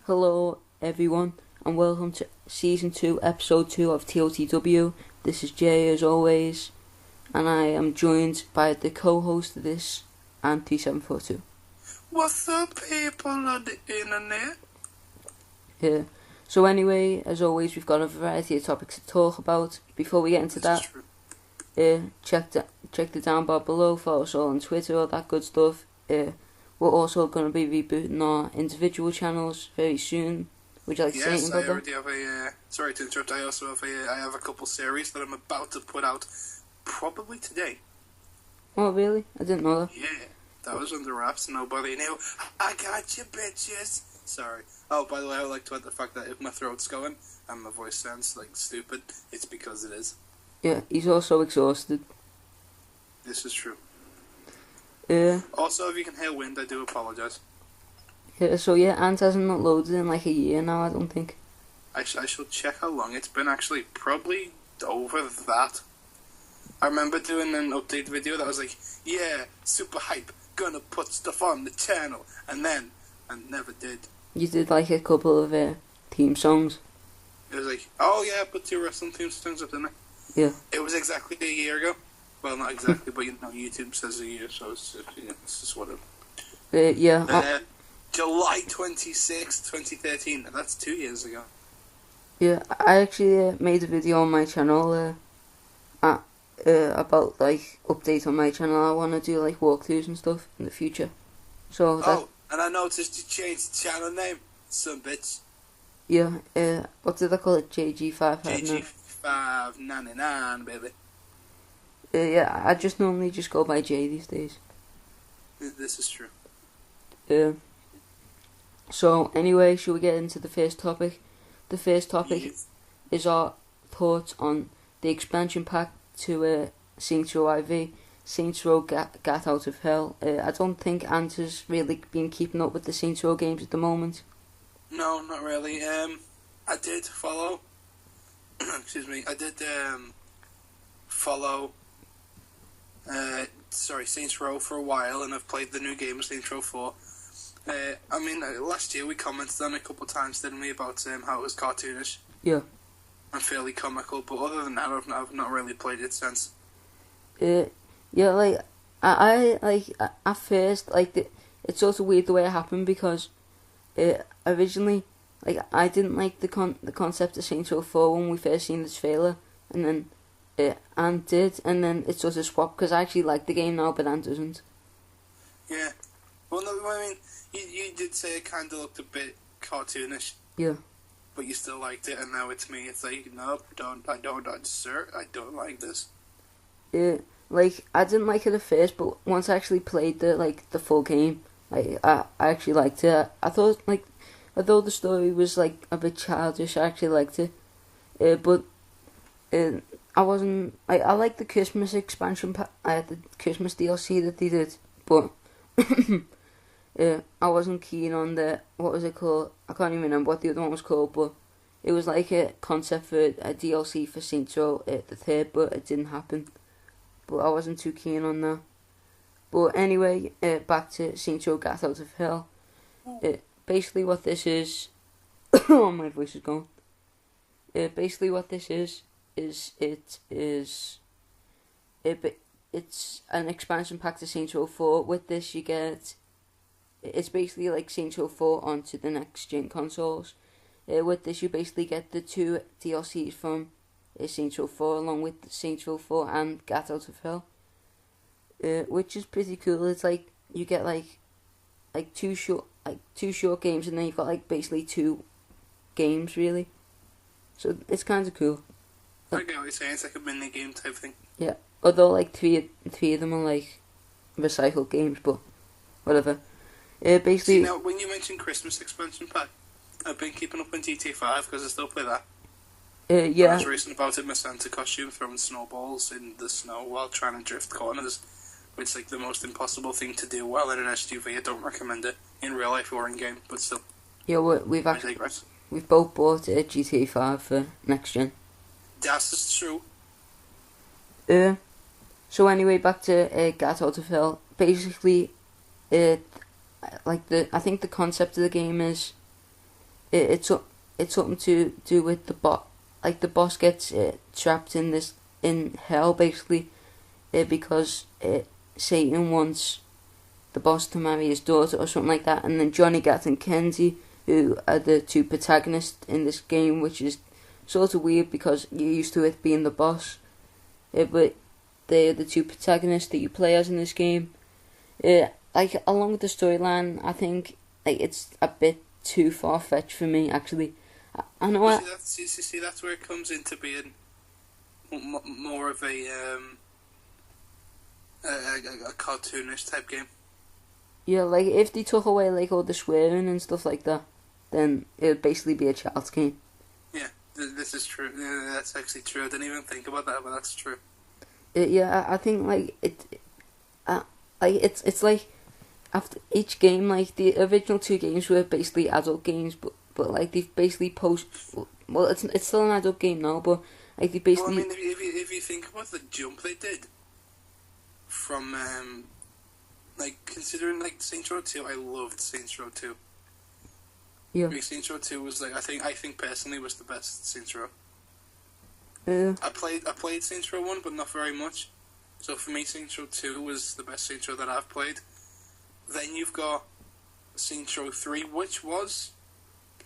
Hello everyone and welcome to Season 2, Episode 2 of TOTW. This is Jay as always, and I am joined by the co-host of this, Anti742. What's up, people on the internet? Yeah. So anyway, as always, we've got a variety of topics to talk about. Before we get into that, check the down bar below, follow us all on Twitter, all that good stuff. We're also going to be rebooting our individual channels very soon. Would you like to say anything about that? Yes, I already have sorry to interrupt, I also have I have a couple series that I'm about to put out probably today. Oh really? I didn't know that. Yeah, that was under wraps, nobody knew. I got you, bitches! Sorry. Oh, by the way, I would like to add the fact that if my throat's going and my voice sounds like stupid, it's because it is. Yeah, he's also exhausted. This is true. Yeah. Also, if you can hear wind, I do apologise. Yeah, so yeah, Ant hasn't uploaded in like a year now, I don't think. I should check how long it's been, actually. Probably over that. I remember doing an update video that was like, yeah, super hype, gonna put stuff on the channel, and then I never did. You did like a couple of theme songs. It was like, oh yeah, I put 2 wrestling theme songs up, didn't I? Yeah. It was exactly a year ago. Well, not exactly, but you know, YouTube says a year, so it's just whatever. Yeah. July 26th, 2013. That's 2 years ago. Yeah, I actually made a video on my channel about like update on my channel. I want to do like walkthroughs and stuff in the future. So and I noticed you changed the channel name, some bitch. Yeah. What did I call it? JG5. JG599, baby. Yeah, I just normally just go by J these days. This is true. So anyway, shall we get into the first topic? The first topic is our thoughts on the expansion pack to Saints Row IV, Saints Row Gat Out of Hell. I don't think Ant has really been keeping up with the Saints Row games at the moment. No, not really. I did follow. Excuse me. I did follow. Saints Row for a while, and I've played the new game, Saints Row 4. I mean, last year we commented on it a couple of times, didn't we, about how it was cartoonish? Yeah. And fairly comical, but other than that, I've not really played it since. Yeah, like, I like, at first, like, it's sort of weird the way it happened, because originally, like, I didn't like the concept of Saints Row 4 when we first seen the trailer, and then Ant did, and then it sort of swapped, because I actually like the game now, but Ant doesn't. Yeah. Well, no, I mean, you did say it kind of looked a bit cartoonish. Yeah. But you still liked it, and now it's me. It's like, nope, I don't like this. Yeah, like, I didn't like it at first, but once I actually played the full game, like, I actually liked it. I thought, like, although the story was, like, a bit childish, I actually liked it. But I wasn't, I liked the Christmas expansion pack, the Christmas DLC that they did, but I wasn't keen on what was it called? I can't even remember what the other one was called, but it was like a concept for a DLC for Saints Row the 3rd, but it didn't happen. But I wasn't too keen on that. But anyway, back to Saints Row Gat Out of Hell. Basically what this is... oh, my voice is gone. Basically what this is it's an expansion pack to Saints Row 4. With this you get... It's basically like Saints Row 4 onto the next gen consoles. With this you basically get the 2 DLCs from Saints Row 4 along with Saints Row 4 and Gat Out of Hell. Which is pretty cool. It's like you get like two short games, and then you've got like basically 2 games really. So it's kind of cool. I get what you're saying. It's like a mini game type thing. Yeah, although like three of them are like recycled games, but whatever. Basically. See, now when you mentioned Christmas expansion pack, I've been keeping up on GTA 5 because I still play that. Yeah. I was racing about in my Santa costume, throwing snowballs in the snow while trying to drift corners. It's like the most impossible thing to do while in an SUV. I don't recommend it in real life or in game, but still. Yeah, we've both bought GTA 5 for next gen. That's true. So anyway, back to Gat Out of Hell. Basically, I think the concept of the game is it's something to do with the boss. Like the boss gets trapped in hell basically, because Satan wants the boss to marry his daughter or something like that, and then Johnny Gat and Kenzie, who are the two protagonists in this game, which is sort of weird because you're used to it being the boss, but they're the two protagonists that you play as in this game. Like along with the storyline, I think like it's a bit too far fetched for me actually. I know. See, that's where it comes into being more of a cartoonish type game. Yeah, like if they took away like all the swearing and stuff like that, then it would basically be a child's game. Yeah, this is true. Yeah, that's actually true. I didn't even think about that, but that's true. Yeah, I think like it's like after each game, like the original two games were basically adult games, but like they've basically it's still an adult game now, but like they basically. Well, I mean, if you think about the jump they did from like considering like Saints Row 2, I loved Saints Row 2. Yeah. Like, Saints Row 2 was like I think personally was the best Saints Row. Yeah. I played Saints Row 1, but not very much. So for me, Saints Row 2 was the best Saints Row that I've played. Then you've got Saints Row 3, which was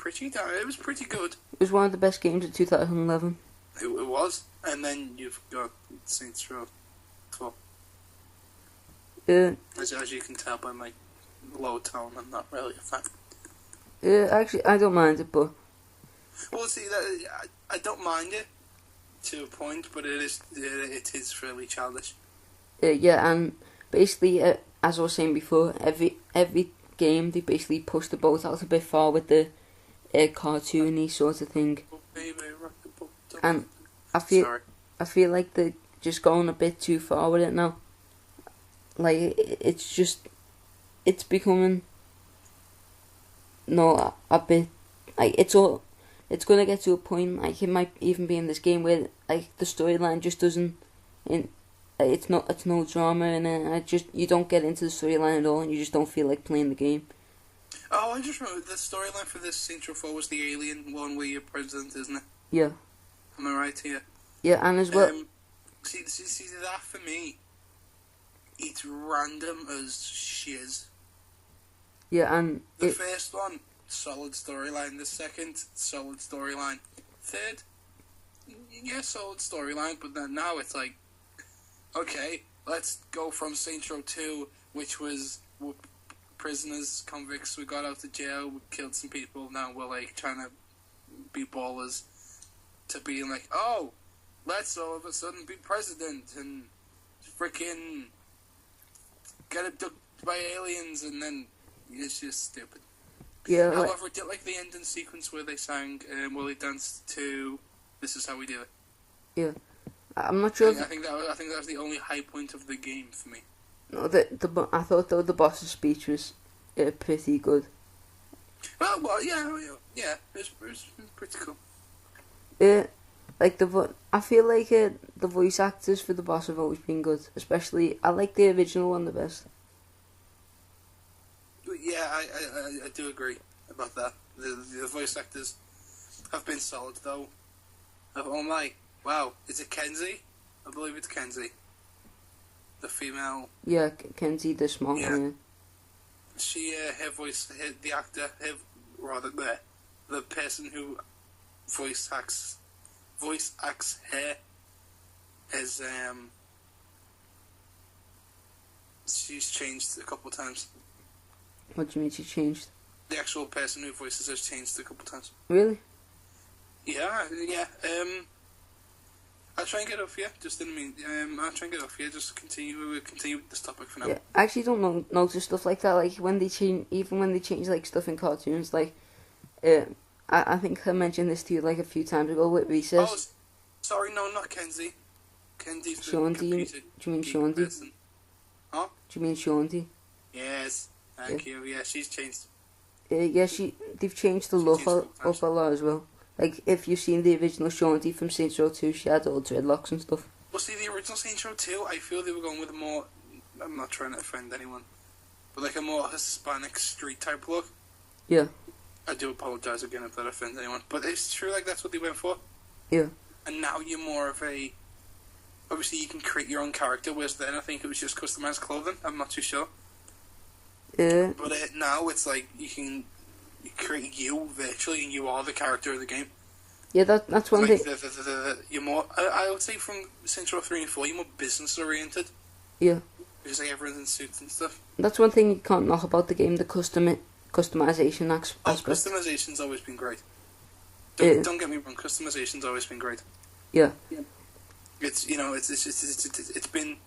it was pretty good. It was one of the best games of 2011. It was. And then you've got Saints Row 4. Yeah. As you can tell by my low tone, I'm not really a fan. Yeah, actually, I don't mind it, but. Well, see, I don't mind it to a point, but it is fairly childish. Yeah, and basically, as I was saying before, every game they basically push the boat out a bit far with the cartoony sort of thing. Oh, baby, rock the boat. And I feel like they're just going a bit too far with it now. Like it's becoming a bit like it's gonna get to a point like it might even be in this game where like the storyline just doesn't it's no drama in it, and you don't get into the storyline at all, and you just don't feel like playing the game. Oh, I just remember the storyline for this Saints Row 4 was the alien one where you're president, isn't it? Yeah. Am I right here? Yeah, and as well. See that for me, it's random as shiz. Yeah, and the first one, solid storyline. The second, solid storyline. Third, yeah, solid storyline. But then now it's like, okay, let's go from Saints Row 2, which was we're prisoners, convicts. We got out of jail, we killed some people. Now we're like trying to be ballers. To being like, oh, let's all of a sudden be president and freaking get abducted by aliens, and then it's just stupid. Yeah. However, I did like the ending sequence where they sang, while they danced to "This Is How We Do It." Yeah, I'm not sure. I think that was the only high point of the game for me. No, I thought though the boss's speech was pretty good. Well, yeah, it was pretty cool. Like I feel like the voice actors for the boss have always been good. Especially, I like the original one the best. Yeah, I do agree about that. The voice actors have been solid though. Oh my, wow, is it Kenzie? I believe it's Kenzie. The female. Yeah, Kenzie the small one. She, her voice, the actor, the person who voice acts her as she's changed a couple times. What do you mean she changed? The actual person who voices has changed a couple times. Really? Yeah. I'll try and get off here. Just didn't mean. I'll try and get off here. Just continue with this topic for now. Yeah, I actually don't notice stuff like that. Like when they change like stuff in cartoons, like I think I mentioned this to you like a few times ago with Recess. Oh, sorry, no, not Kenzie. Kenzie's the Shaundy. Do you mean Shaundy? Person. Huh? Do you mean Shaundy? Yes. Thank you. Yeah, she's changed. Yeah, they've changed the look up a lot as well. Like, if you've seen the original Shaundy from Saints Row 2, she had all dreadlocks and stuff. Well, see, the original Saints Row 2, I feel they were going with a more... I'm not trying to offend anyone. But like a more Hispanic street type look. Yeah. I do apologise again if that offends anyone, but it's true. Like that's what they went for. Yeah. And now you're more of a. Obviously, you can create your own character. Whereas then, I think it was just customized clothing. I'm not too sure. Yeah. But now it's like you can create you virtually, and you are the character of the game. Yeah, that's one like thing. You're more. I would say from Saints Row 3 and 4, you're more business oriented. Yeah. Because like everyone's in suits and stuff. That's one thing you can't knock about the game, the customization aspect. Customization's always been great. Don't get me wrong, customization's always been great. Yeah. It's it's been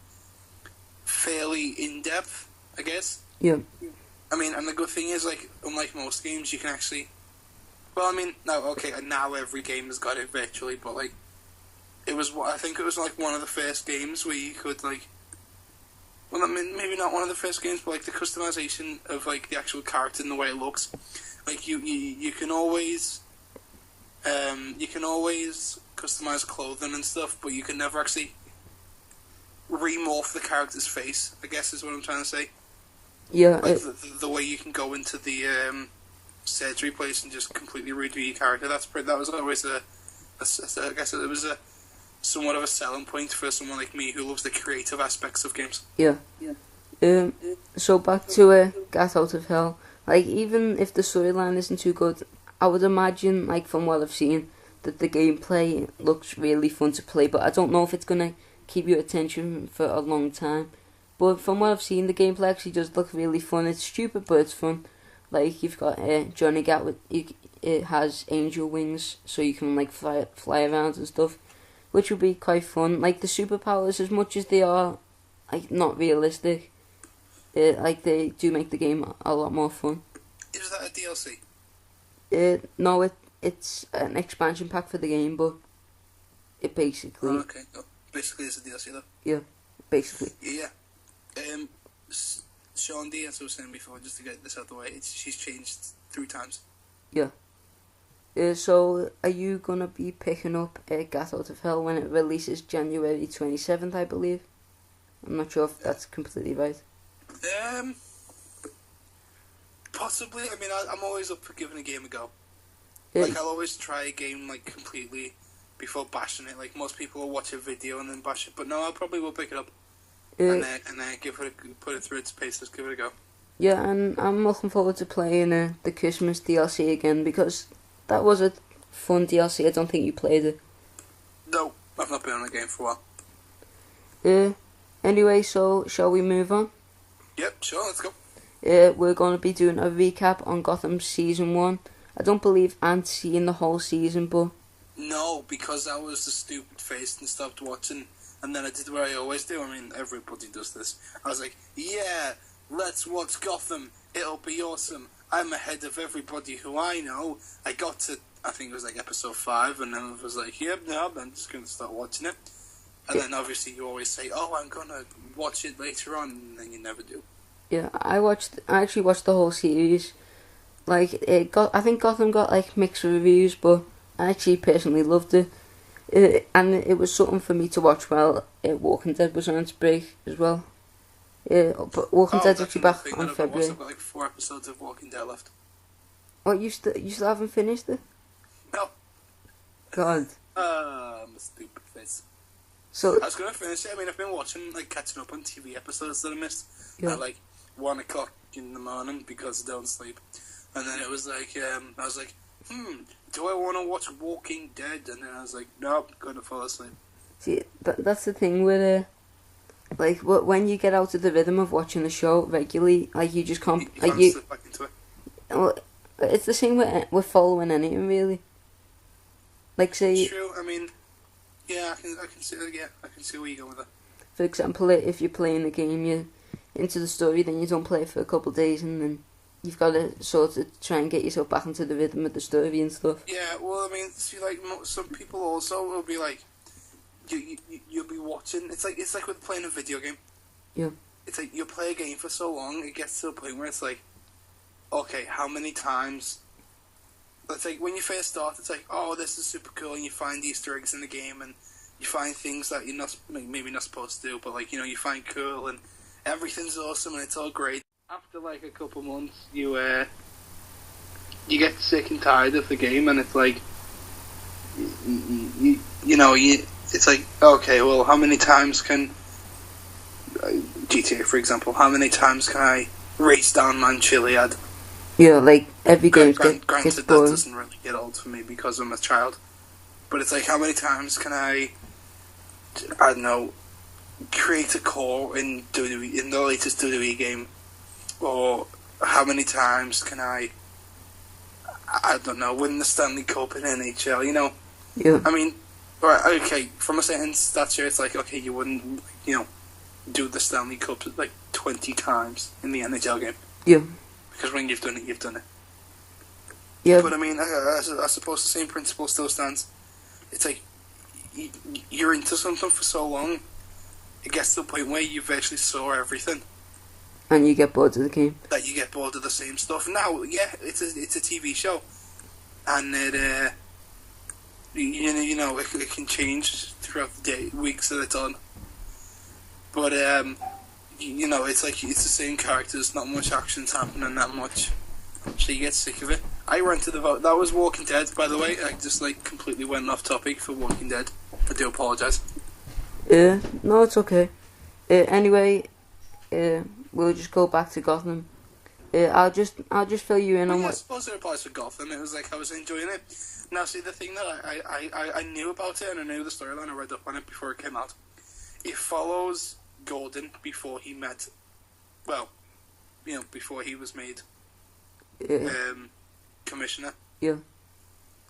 fairly in depth, I guess. Yeah. I mean, and the good thing is, like, unlike most games, you can actually. Well, I mean, no, okay, now every game has got it virtually, but like, I think it was like one of the first games where you could like. Well, I mean, maybe not one of the first games, but like the customization of like the actual character and the way it looks. Like you can always customize clothing and stuff, but you can never actually remorph the character's face, I guess is what I'm trying to say. Yeah. Like the way you can go into the surgery place and just completely redo your character. That was always I guess it was a somewhat of a selling point for someone like me who loves the creative aspects of games. Yeah. So back to Get Out of Hell. Like, even if the storyline isn't too good, I would imagine, like, from what I've seen, that the gameplay looks really fun to play, but I don't know if it's gonna keep your attention for a long time. But from what I've seen, the gameplay actually does look really fun. It's stupid, but it's fun. Like, you've got Johnny Gat it has angel wings, so you can like fly around and stuff, which would be quite fun. Like, the superpowers, as much as they are like not realistic, like they do make the game a lot more fun. Is that a DLC? No, it's an expansion pack for the game, but it basically. Oh, okay. No. Basically, it's a DLC though. Yeah, basically. Yeah. Sean D, as I was saying before, just to get this out of the way, she's changed 3 times. Yeah. So, are you gonna be picking up Get Out of Hell when it releases January 27th, I believe? I'm not sure if that's completely right. Possibly. I mean, I'm always up for giving a game a go. Yeah. Like, I'll always try a game, like, completely before bashing it. Like, most people will watch a video and then bash it. But no, I probably will pick it up. And then put it through its paces, give it a go. Yeah, and I'm looking forward to playing the Christmas DLC again, because that was a fun DLC. I don't think you played it. No, I've not been on a game for a while. Anyway, so shall we move on? Yep, sure, let's go. We're going to be doing a recap on Gotham Season 1. I don't believe Ant's seen the whole season, but... No, because I was the stupid face and stopped watching. And then I did what I always do. I mean, everybody does this. I was like, yeah, let's watch Gotham. It'll be awesome. I'm ahead of everybody who I know. I got to, I think it was like episode 5, and then I was like, yep, no, I'm just going to start watching it. And then obviously you always say, oh, I'm going to watch it later on, and then you never do. Yeah, I actually watched the whole series. Like, I think Gotham got like mixed reviews, but I actually personally loved it. And it was something for me to watch while Walking Dead was on its break as well. But Walking Dead's actually back on February. I've got like 4 episodes of Walking Dead left. Oh, you still haven't finished it? No. God. I'm a stupid face. So I was going to finish it. I mean, I've been watching, like, catching up on TV episodes that I missed at like 1 o'clock in the morning because I don't sleep. And then it was like, I was like, do I want to watch Walking Dead? And then I was like, nope, going to fall asleep. See, that's the thing with like when you get out of the rhythm of watching the show regularly, like you just can't. You can't slip back into it. Well, it's the same with following anything really. Like say. True. I mean, yeah, I can see. Yeah, I can see where you go with that. For example, if you're playing the game, you're into the story, then you don't play it for a couple of days, and then you've got to sort of try and get yourself back into the rhythm of the story and stuff. Yeah, well, I mean, see, like, some people also will be like, you'll be watching. It's like with playing a video game. Yeah. It's like you play a game for so long, it gets to a point where it's like, okay, how many times? It's like when you first start, it's like, oh, this is super cool, and you find Easter eggs in the game, and you find things that you're not maybe not supposed to do, but like you find cool, and everything's awesome, and it's all great. After like a couple months, you you get sick and tired of the game, and it's like, it's like, okay, well, how many times can GTA, for example, how many times can I race down Mount Chiliad? Yeah, like every game Granted, gets that boring. doesn't really get old for me because I'm a child. But it's like, how many times can I don't know, create a core in WWE, in the latest WWE game? Or how many times can I don't know, win the Stanley Cup in NHL, Yeah. I mean, right, okay, from a certain stature, it's like, okay, you wouldn't, do the Stanley Cup like 20 times in the NHL game. Yeah. Because when you've done it, you've done it. Yeah. But I mean, I suppose the same principle still stands. It's like, you're into something for so long, it gets to the point where you virtually saw everything. And you get bored of the game. That you get bored of the same stuff. Now, yeah, it's a TV show. And it, it can change throughout the day, weeks that it's on. But, it's like, it's the same characters, not much action's happening that much. So you get sick of it. I rented that was Walking Dead, by the way. I just, completely went off topic for Walking Dead. I do apologise. No, it's okay. Anyway, we'll just go back to Gotham. I'll just fill you in on I what... suppose it applies for Gotham. It was like, I was enjoying it. Now, see, the thing that I knew about it, and I knew the storyline, I read up on it before it came out. It follows Gordon before he met, before he was made commissioner. Yeah.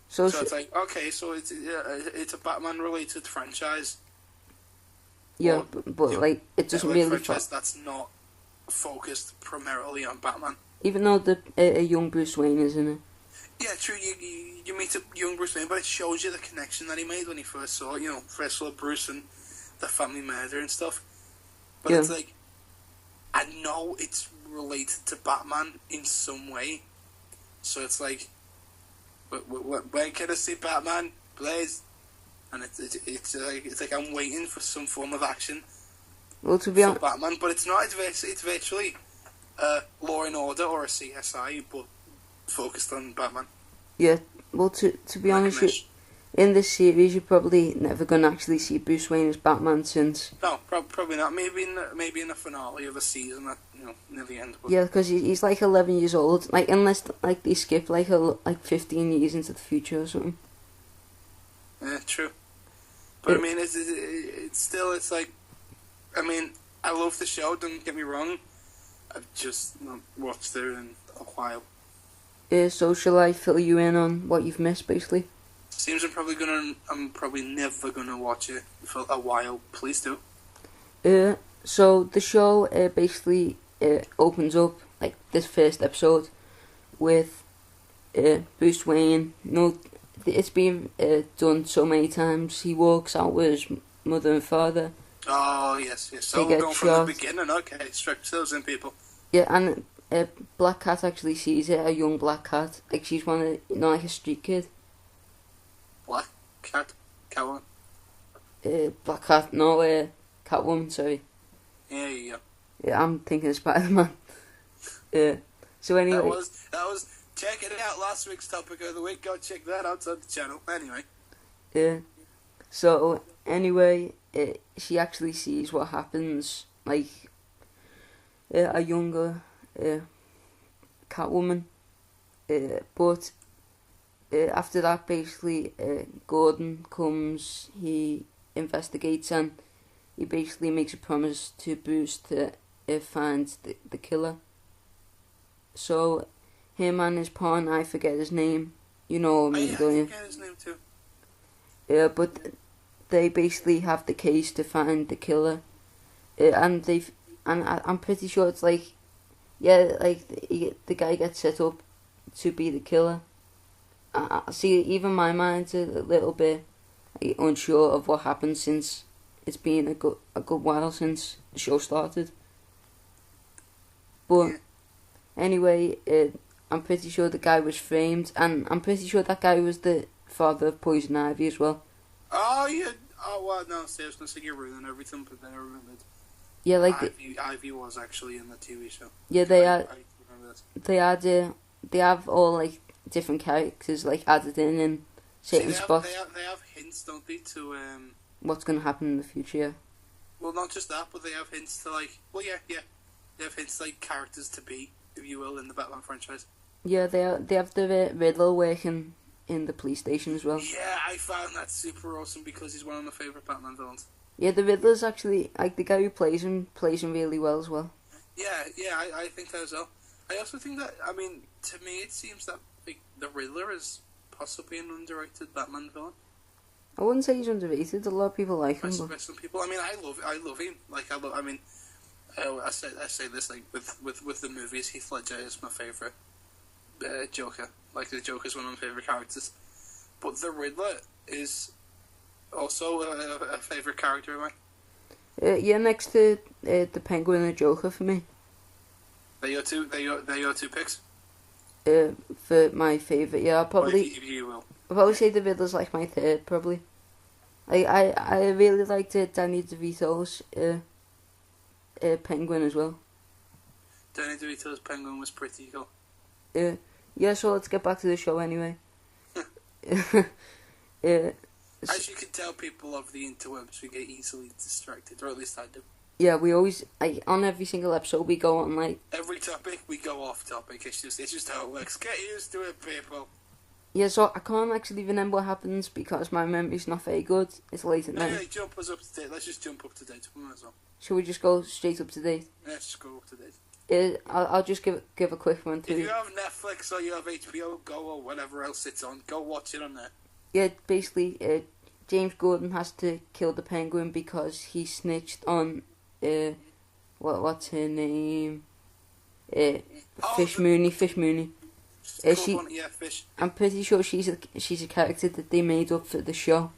So it's like, okay, so it's a Batman-related franchise. Yeah, but like, it doesn't really... franchise that's not focused primarily on Batman. Even though a young Bruce Wayne is in it. Yeah, true, you meet a young Bruce Wayne, but it shows you the connection that he made when he first saw Bruce and the family murder and stuff. But It's like, I know it's related to Batman in some way. So it's like, when can I see Batman? Blaze? And it's like I'm waiting for some form of action. Well, to be honest, Batman, but it's not. It's virtually Law and Order or a CSI, but focused on Batman. Yeah. Well, to be honest, in this series, you're probably never gonna actually see Bruce Wayne as Batman since. No, probably not. Maybe in the finale of a season at near the end. But... Yeah, because he's like 11 years old. Like, unless they skip like 15 years into the future or something. Yeah, true. But I mean, it's still, it's like, I mean, I love the show, don't get me wrong. I've just not watched it in a while. So shall I fill you in on what you've missed, basically? Seems I'm probably never gonna watch it for a while. Please do. So the show basically opens up, like, this first episode with Bruce Wayne. It's been done so many times. He walks out with his mother and father. Oh, yes. So we're going from the beginning. Okay, strap yourselves in, people. Yeah, and Black Cat actually sees it, a young Black Cat. Like, she's one of, like a street kid. Black Cat? Catwoman? Black Cat, no, Catwoman, sorry. Yeah, you go. Yeah, I'm thinking of Spider-Man. So anyway... That was... Check it out, last week's topic of the week. Go check that out on the channel. Anyway. Yeah. So, anyway, she actually sees what happens, like, a younger Catwoman. But after that, basically, Gordon comes, he investigates, and he basically makes a promise to Bruce to find the killer. So... him and his pawn, I forget his name. You know what I mean, don't you? I forget his name too. Yeah, but they basically have the case to find the killer. And I'm pretty sure it's like, the guy gets set up to be the killer. See, even my mind's a little bit unsure of what happened, since it's been a good while since the show started. But anyway, I'm pretty sure the guy was framed, and I'm pretty sure that guy was the father of Poison Ivy as well. Oh, yeah. Oh, well, no, seriously, so you're ruining everything, but then I remembered. Yeah, like... Ivy was actually in the TV show. Yeah, they have all, like, different characters like added in certain spots. They have hints, don't they, to what's going to happen in the future. Yeah. Well, not just that, but they have hints to like. Well, yeah. They have hints like characters to be, if you will, in the Batman franchise. Yeah, they have the Riddler working in the police station as well. Yeah, I found that super awesome because he's one of my favourite Batman villains. Yeah, the Riddler's actually, like, the guy who plays him really well as well. Yeah, I think that as well. I also think that, I mean, to me it seems that like, the Riddler is possibly an underrated Batman villain. I wouldn't say he's underrated. A lot of people like him. By some people, I mean, I love him. Like, I mean, I say this like with the movies. Heath Ledger is my favourite Joker. Like, the Joker's one of my favourite characters. But the Riddler is also a favourite character of mine. Yeah, next to the Penguin and the Joker for me. They're your two picks. For my favourite, yeah, I'll probably. If you will. I'll probably say the Riddler's like my third, probably. I really liked Danny DeVito's Penguin as well. Danny DeVito's Penguin was pretty cool. Yeah, so let's get back to the show anyway. As you can tell, people love the interwebs. We get easily distracted, or at least I do. Yeah, we always, on every single episode we go on like... Every topic, we go off topic. It's just how it works. Get used to it, people. Yeah, so I can't actually remember what happens because my memory's not very good. It's late at night. Hey, jump us up to date. Let's just jump up to date. We might as well. Shall we just go straight up to date? Let's just go up to date. I'll just give a quick run through. If you have Netflix or you have HBO Go or whatever else it's on, go watch it on there. Yeah, basically, James Gordon has to kill the Penguin because he snitched on what's her name? Fish Mooney. Yeah, Fish. I'm pretty sure she's a character that they made up for the show.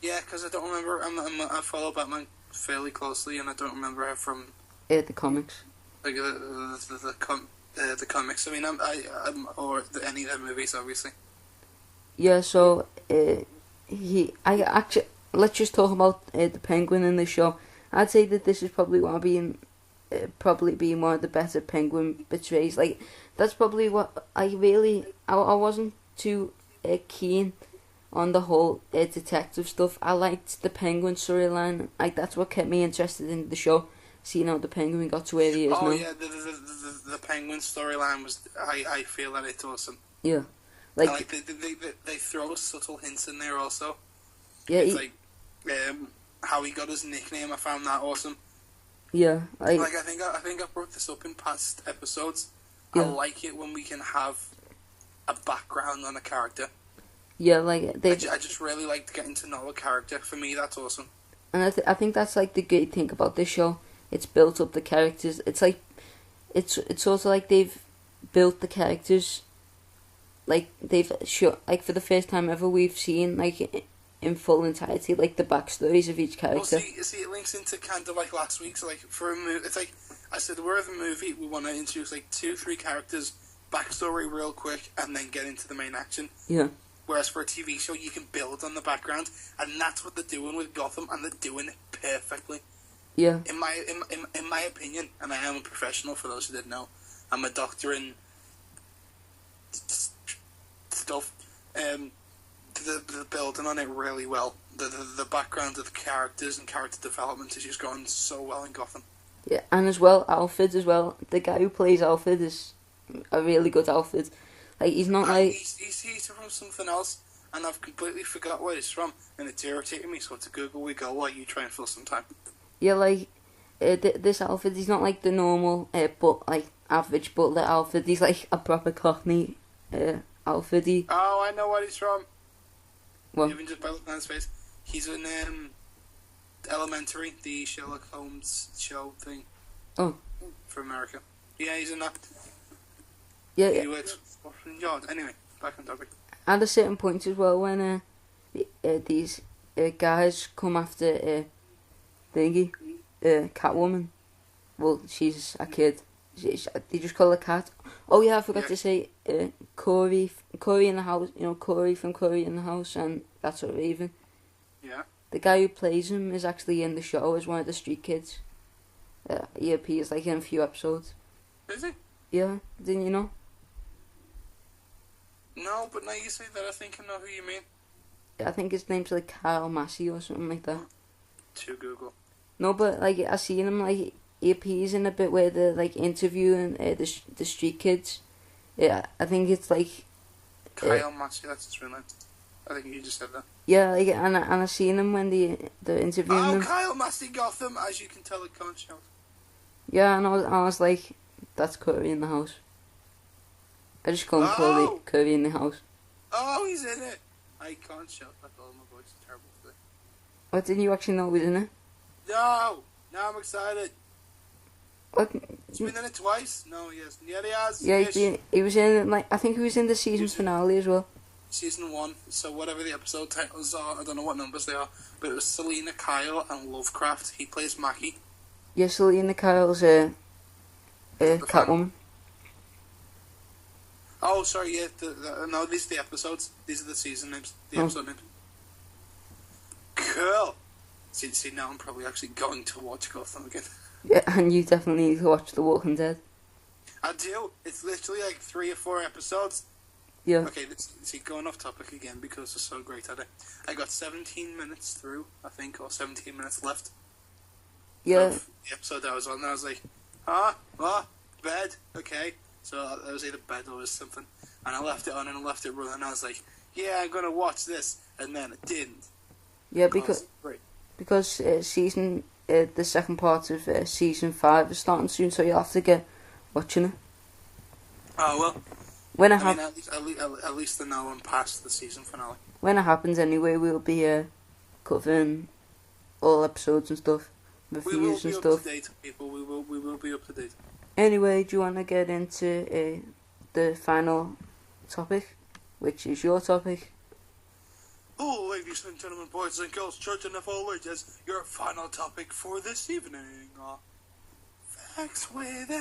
Yeah, because I don't remember. I follow Batman fairly closely, and I don't remember her from the comics. Like the comics. I mean, any of their movies, obviously. Yeah. So let's just talk about the Penguin in the show. I'd say that this is probably being one of the better Penguin betrays. Like, that's probably what I wasn't too keen on the whole detective stuff. I liked the Penguin storyline. Like, that's what kept me interested in the show. Seeing how the Penguin got to where he is now. Oh yeah, the Penguin storyline was. I feel that it's awesome. Yeah, like they throw subtle hints in there also. Yeah, it's how he got his nickname. I found that awesome. Yeah, I think I brought this up in past episodes. Yeah. I like it when we can have a background on a character. Yeah, like I just really like getting to know a character. For me, that's awesome. And I think that's like the great thing about this show. It's built up the characters. It's like it's sort of like they've built the characters. Like they've like for the first time ever we've seen like in full entirety like the backstories of each character. Well, see, it links into kind of like last week. So like for a movie, it's like I said, we're the movie. We want to introduce like 2-3 characters backstory real quick and then get into the main action. Yeah. Whereas for a TV show, you can build on the background, and that's what they're doing with Gotham, and they're doing it perfectly. Yeah. In my opinion, and I am a professional for those who didn't know, I'm a doctor in stuff. They're building on it really well. The background of the characters and character development is just going so well in Gotham. Yeah, and as well, Alfred as well. The guy who plays Alfred is a really good Alfred. Like, he's not like... He's from something else, and I've completely forgot where he's from, and it's irritating me, so to Google we go while you try and fill some time. Yeah, like, this Alfred, he's not like the normal, but like, average butler Alfred. He's like a proper Cockney Alfred. Oh, I know where he's from. What? Even just by looking at his face. He's in Elementary, the Sherlock Holmes show thing. Oh. For America. Yeah, he's in that. Yeah, he works for Scotland Yard. Anyway, back on topic. At a certain point as well, when these guys come after thingy, Catwoman. Well, she's a kid. They just call her Cat. Oh yeah, I forgot to say Corey in the house. You know, Corey from Corey in the House, and That's So Raven. Yeah. The guy who plays him is actually in the show as one of the street kids. He appears like in a few episodes. Is he? Yeah, didn't you know? No, but now you say that, I think I know who you mean. I think his name's like Kyle Massey or something like that. To Google. No, but like I seen him like he appears in a bit where they're like interviewing the street kids. Yeah, I think it's like Kyle Massey, that's his real name. I think you just said that. yeah, like and I seen him when they're interviewing them. Kyle Massey Gotham, as you can tell, it can't shout. Yeah, and I was like, that's Curry in the house. I just call him Curry in the house. Oh, he's in it. I can't shout. That's all. My voice is terrible today. What, didn't you actually know he was in it? No! Now I'm excited. What? He's been in it twice? No, he hasn't. Yeah, he has. Yeah, he was in, like, I think he was in the season finale as well. Season 1, so whatever the episode titles are, I don't know what numbers they are, but it was Selena Kyle and Lovecraft. He plays Mackie. Yeah, Selena Kyle's Catwoman. Oh, sorry, yeah, no, these are the episodes. These are the season names, the episode names. Cool! See, now I'm probably actually going to watch Gotham again. Yeah, and you definitely need to watch The Walking Dead. I do. It's literally like 3 or 4 episodes. Yeah. Okay, see, going off topic again because it's so great at it. I got 17 minutes through, I think, or 17 minutes left. Yeah. Of the episode I was on, and I was like, bed, okay. So it was either bed or something. And I left it on and I left it running, and I was like, yeah, I'm gonna watch this. And then it didn't. Yeah, because the second part of season 5 is starting soon, so you'll have to get watching it. Oh, well. When at least I know I'm past the season finale. When it happens anyway, we'll be covering all episodes and stuff, reviews and stuff. We will be up to date, people. We will be up to date. Anyway, do you want to get into the final topic, which is your topic? Oh, ladies and gentlemen, boys and girls, children of all ages, your final topic for this evening. Facts with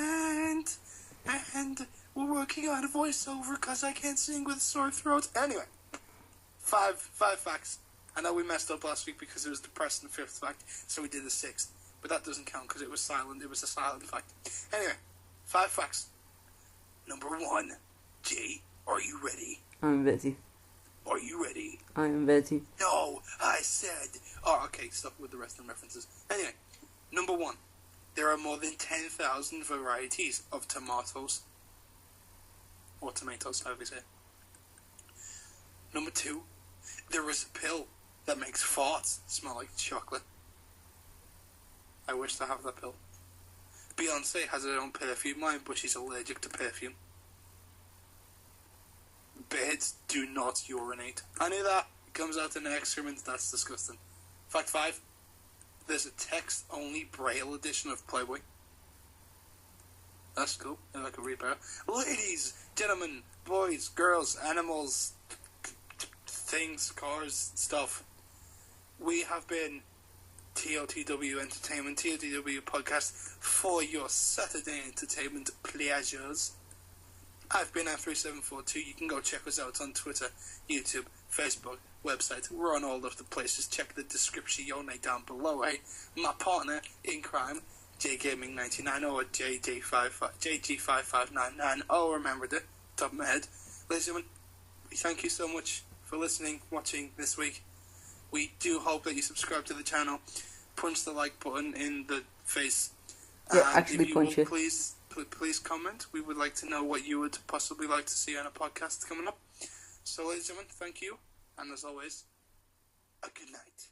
and we're working on a voiceover because I can't sing with a sore throat. Anyway, five facts. I know we messed up last week because it was the Preston 5th fact, so we did the 6th. But that doesn't count because it was silent. It was a silent fact. Anyway, 5 facts. Number 1. Jay, are you ready? I'm ready. Are you ready? I am ready. No, I said... Oh, okay, stop with the rest of the references. Anyway, number 1. There are more than 10,000 varieties of tomatoes. Or tomatoes, however you say it. Number 2. There is a pill that makes farts smell like chocolate. I wish to have that pill. Beyonce has her own perfume line, but she's allergic to perfume. Birds do not urinate. I knew that. It comes out in the excrement. That's disgusting. Fact 5. There's a text-only Braille edition of Playboy. That's cool. If I could read better. Ladies, gentlemen, boys, girls, animals, things, cars, stuff. We have been TOTW Entertainment, TOTW Podcast for your Saturday entertainment pleasures. I've been at 3742. You can go check us out on Twitter, YouTube, Facebook, website. We're on all of the places. Check the description down below, eh? My partner in crime, JGaming99 or JG5599. Oh, remembered it. Top of my head. Ladies and gentlemen, thank you so much for listening, watching this week. We do hope that you subscribe to the channel. Punch the like button in the face. Yeah, and actually punch it. Please comment. We would like to know what you would possibly like to see on a podcast coming up. So, ladies and gentlemen, thank you. And as always, a good night.